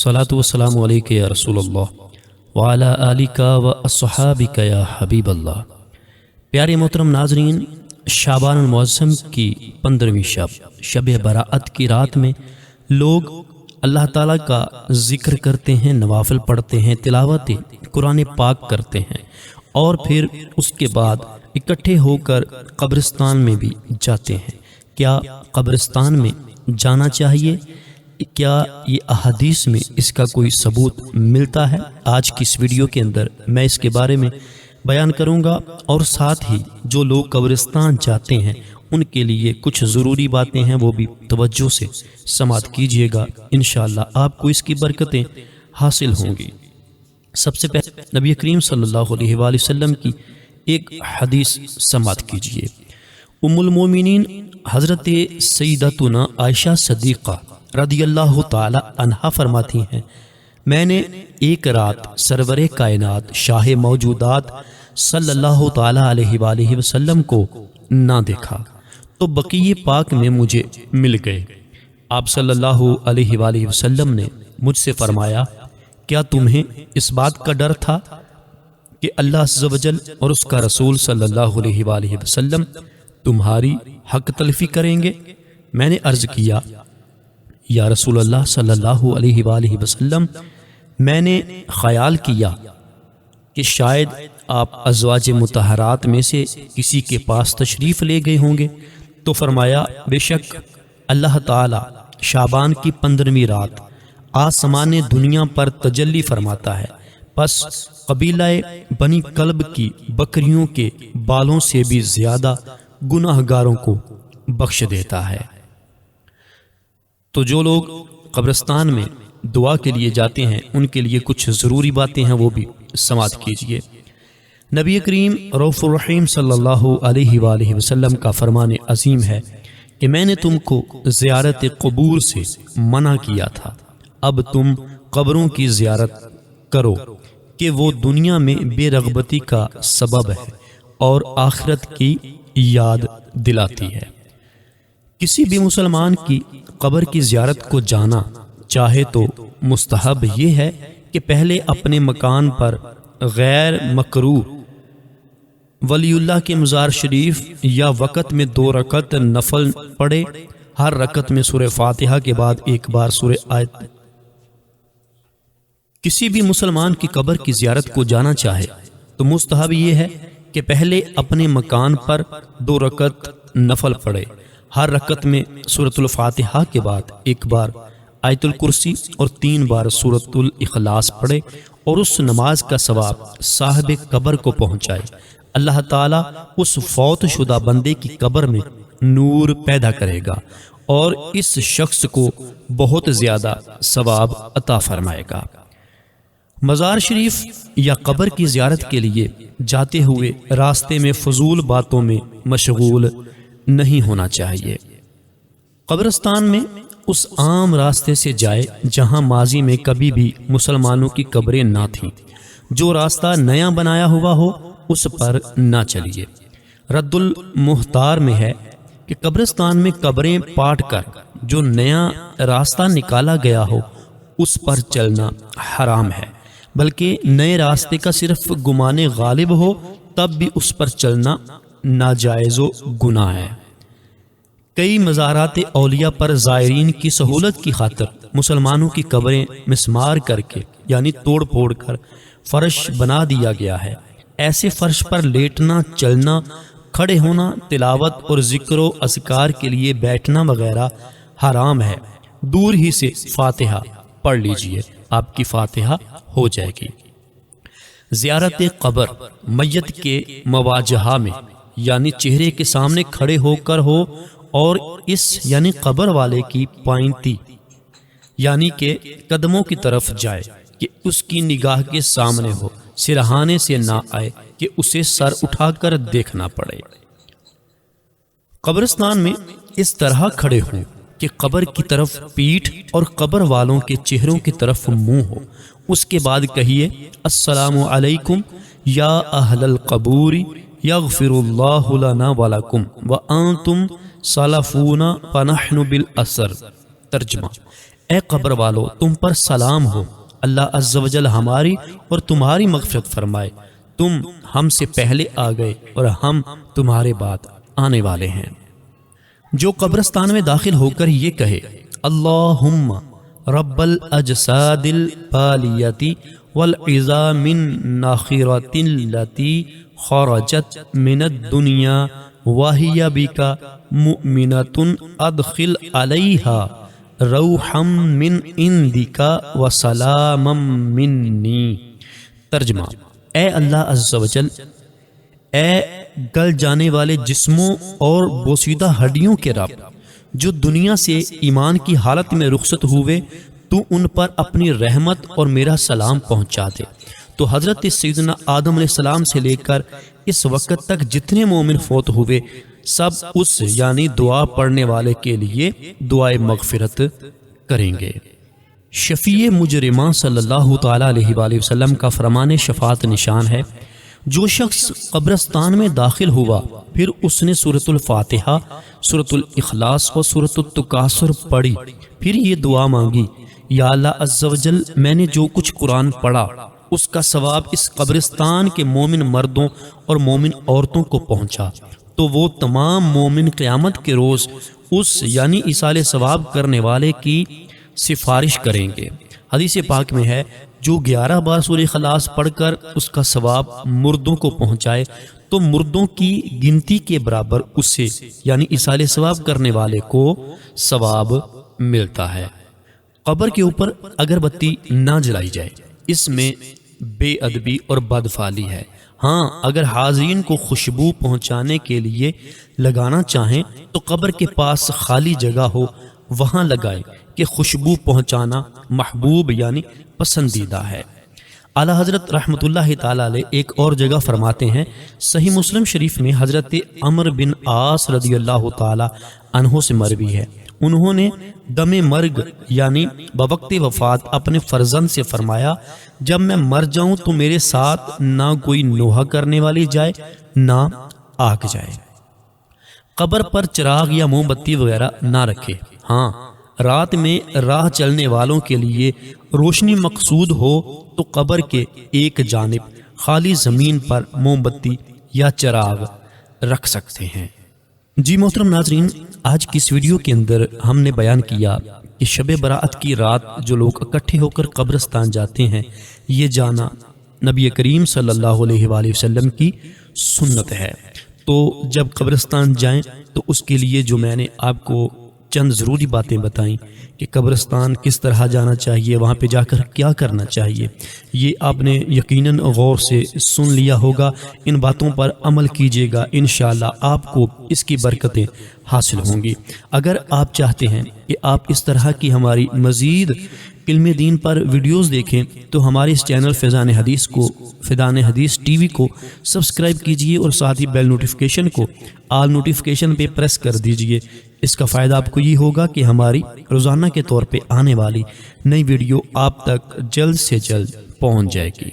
सलातु वस्सलामु अलैका या रसूल अल्लाह व अला आलिका व अस्हाबिका या हबीब अल्लाह। प्यारे मोहतरम नाजरीन, शाबान मुअज़्ज़म की 15वीं शब बराअत की रात में लोग अल्लाह ताला का ज़िक्र करते हैं, नवाफिल पढ़ते हैं, तिलावत कुरान पाक करते हैं और फिर उसके बाद इकट्ठे होकर कब्रिस्तान में भी जाते हैं। क्या कब्रिस्तान में जाना चाहिए? क्या ये अहादीस में इसका कोई सबूत मिलता है? आज की इस वीडियो के अंदर मैं इसके बारे में बयान करूंगा और साथ ही जो लोग कब्रिस्तान जाते हैं उनके लिए कुछ ज़रूरी बातें हैं, वो भी तवज्जो से समाअत कीजिएगा। इंशाअल्लाह आपको इसकी बरकतें हासिल होंगी। सबसे पहले नबी करीम सल्लल्लाहु अलैहि वसल्लम की एक हदीस समाअत कीजिए। उम्मुल मोमिनीन हज़रत सैयदतुना आयशा सदीक़ा रदियल्लाहु ताला अन्हा फरमाती हैं, मैंने एक रात सरवरे कायनात शाह मौजूदात सल्लल्लाहु ताला अलैहि वसल्लम को ना देखा तो बक़ीए पाक में मुझे मिल गए। आप सल्लल्लाहु अलैहि वसल्लम ने मुझसे फरमाया, क्या तुम्हें इस बात का डर था कि अल्लाह अज़्ज़ व जल और उसका रसूल सल्लल्लाहु अलैहि वसल्लम तुम्हारी हक तलफी करेंगे? मैंने अर्ज़ किया, या रसूल अल्लाह सल्लल्लाहु अलैहि वसल्लम, मैंने ख्याल किया कि शायद आप अज़वाज मुतहरात में से किसी के पास तशरीफ़ ले गए होंगे। तो फरमाया, बेशक अल्लाह ताला शाबान की 15वीं रात आसमान दुनिया पर तजल्ली फरमाता है, बस कबीलाए बनी कल्ब की बकरियों के बालों से भी ज़्यादा गुनाहगारों को बख्श देता है। तो जो लोग कब्रिस्तान में दुआ के लिए जाते हैं उनके लिए कुछ ज़रूरी बातें हैं, वो भी समाअत कीजिए। नबी करीम रऊफ़ुर रहीम सल्लल्लाहु अलैहि वसल्लम का फरमान अज़ीम है कि मैंने तुमको ज़ियारत क़ुबूर से मना किया था, अब तुम कब्रों की ज़ियारत करो कि वो दुनिया में बेरग़बती का सबब है और आखिरत की याद दिलाती है। किसी भी मुसलमान की कब्र की ज़ियारत को जाना चाहे तो मुस्तहब ये है कि पहले अपने मकान पर गैर मकरूह वलीउल्लाह के मज़ार शरीफ या वक़्त में 2 रकत नफल पढ़े। हर रकत में सूरह फातिहा के बाद एक बार सूरह आयत। किसी भी मुसलमान की कब्र की ज़ियारत को जाना चाहे तो मुस्तहब ये है कि पहले अपने मकान पर 2 रकत नफल पढ़े। हर रकत में सूरतुल फातिहा के बाद एक बार आयतुल कुर्सी और 3 बार सूरतुल इखलास पढ़े और उस नमाज का सवाब साहिब कब्र को पहुँचाए। अल्लाह ताला उस फौत शुदा बंदे की कब्र में नूर पैदा करेगा और इस शख्स को बहुत ज़्यादा सवाब अता फरमाएगा। मज़ार शरीफ या कब्र की ज़ियारत के लिए जाते हुए रास्ते में फजूल बातों में मशगूल नहीं होना चाहिए। कब्रिस्तान में उस आम रास्ते से जाए जहां माजी में कभी भी मुसलमानों की कब्रें ना थीं। जो रास्ता नया बनाया हुआ हो उस पर ना चलिए। रद्दुल मुख्तार में है कि कब्रिस्तान में कब्रें पाट कर जो नया रास्ता निकाला गया हो उस पर चलना हराम है, बल्कि नए रास्ते का सिर्फ गुमाने गालिब हो तब भी उस पर चलना नाजायज़ गुनाह है। कई मज़ारात औलिया पर ज़ायरीन की सहूलत की खातिर मुसलमानों की कब्रें मिस्मार करके यानी तोड़ फोड़ कर फ़र्श बना दिया गया है। ऐसे फ़र्श पर लेटना, चलना, खड़े होना, तिलावत और ज़िक्र व अज़कार के लिए बैठना वगैरह हराम है। दूर ही से फातिहा पढ़ लीजिए, आपकी फातिहा हो जाएगी। ज़ियारत क़ब्र मय्यत के मवाजहा में यानी चेहरे के सामने खड़े होकर हो और इस यानी कब्र वाले की पाइंती यानी के कदमों की तरफ जाए कि उसकी निगाह के सामने हो, सिरहाने से ना आए कि उसे सर उठाकर देखना पड़े। कब्रिस्तान में इस तरह खड़े हों कि कब्र की तरफ पीठ और कब्र वालों के चेहरों की तरफ मुंह हो। उसके बाद कहिए, अस्सलामु अलैकुम या अहलल कबूरी यग़फिरुल्लाहु लना व लकुम व अंतुम सलफूना फनहनु बिल असर। तर्जुमा, اے قبر والو تم پر سلام ہو، اللہ عز و جل ہماری اور تمہاری مغفرت فرمائے، تم ہم سے پہلے آ گئے اور ہم تمہارے بعد آنے والے ہیں۔ جو قبرستان میں داخل ہو کر یہ کہے اللہم رب الاجساد البالیتی والعظام الناخرۃ التی خرجت من الدنیا وہی بک مؤمنۃ ادخل علیہا روحا من عندک وسلاما منی۔ ترجمہ: اے اللہ عز و جل، اے گل جانے والے جسموں اور بوسیدہ ہڈیوں کے رب، جو دنیا سے ایمان کی حالت میں رخصت ہوئے، تو ان پر اپنی رحمت اور میرا سلام پہنچا دے۔ تو حضرت سیدنا آدم علیہ السلام سے لے کر اس وقت تک جتنے مومن فوت ہوئے سب اس یعنی دعا پڑھنے والے کے لیے دعائے مغفرت کریں گے۔ شفیع مجرمان صلی اللہ تعالیٰ علیہ وآلہ وسلم کا فرمان شفاعت نشان ہے، جو شخص قبرستان میں داخل ہوا پھر اس نے سورۃ الفاتحہ، سورۃ الاخلاص اور سورۃ التکاثر پڑھی، پھر یہ دعا مانگی یا اللہ عز و جل، میں نے جو کچھ قرآن پڑھا اس کا ثواب اس قبرستان کے مومن مردوں اور مومن عورتوں کو پہنچا، تو وہ تمام مومن قیامت کے روز اس یعنی ایصال ثواب کرنے والے کی سفارش کریں گے۔ حدیث پاک میں ہے جو 11 بار سورہ اخلاص پڑھ کر اس کا ثواب مردوں کو پہنچائے تو مردوں کی گنتی کے برابر اسے یعنی ایصال ثواب کرنے والے کو ثواب ملتا ہے۔ قبر کے اوپر اگربتی نہ جلائی جائے، اس میں بے ادبی اور بدفعلی ہے۔ ہاں، اگر حاضرین کو خوشبو پہنچانے کے لیے لگانا چاہیں تو قبر کے پاس خالی جگہ ہو وہاں لگائیں، کہ خوشبو پہنچانا محبوب یعنی پسندیدہ ہے۔ اعلیٰ حضرت رحمۃ اللہ تعالیٰ علیہ ایک اور جگہ فرماتے ہیں، صحیح مسلم شریف میں حضرت عمرو بن عاص رضی اللہ تعالیٰ عنہ سے مروی ہے، انہوں نے دم مرگ یعنی بوقت وفات اپنے فرزند سے فرمایا، جب میں مر جاؤں تو میرے ساتھ نہ کوئی نوحہ کرنے والی جائے نہ آگ جائے۔ قبر پر چراغ یا موم بتی وغیرہ نہ رکھے۔ ہاں، رات میں راہ چلنے والوں کے لیے روشنی مقصود ہو تو قبر کے ایک جانب خالی زمین پر موم بتی یا چراغ رکھ سکتے ہیں۔ جی محترم ناظرین، آج کی اس ویڈیو کے اندر ہم نے بیان کیا کہ شب برات کی رات جو لوگ اکٹھے ہو کر قبرستان جاتے ہیں، یہ جانا نبی کریم صلی اللہ علیہ وآلہ وسلم کی سنت ہے۔ تو جب قبرستان جائیں تو اس کے لیے جو میں نے آپ کو چند ضروری باتیں بتائیں کہ قبرستان کس طرح جانا چاہیے، وہاں پہ جا کر کیا کرنا چاہیے، یہ آپ نے یقیناً غور سے سن لیا ہوگا۔ ان باتوں پر عمل کیجیے گا، انشاءاللہ آپ کو اس کی برکتیں حاصل ہوں گی۔ اگر آپ چاہتے ہیں کہ آپ اس طرح کی ہماری مزید علم دین پر ویڈیوز دیکھیں تو ہمارے اس چینل فیضان حدیث ٹی وی کو سبسکرائب کیجئے اور ساتھ ہی بیل نوٹیفیکیشن کو آل نوٹیفیکیشن پہ پریس کر دیجئے۔ اس کا فائدہ آپ کو یہ ہوگا کہ ہماری روزانہ کے طور پہ آنے والی نئی ویڈیو آپ تک جلد سے جلد پہنچ جائے گی۔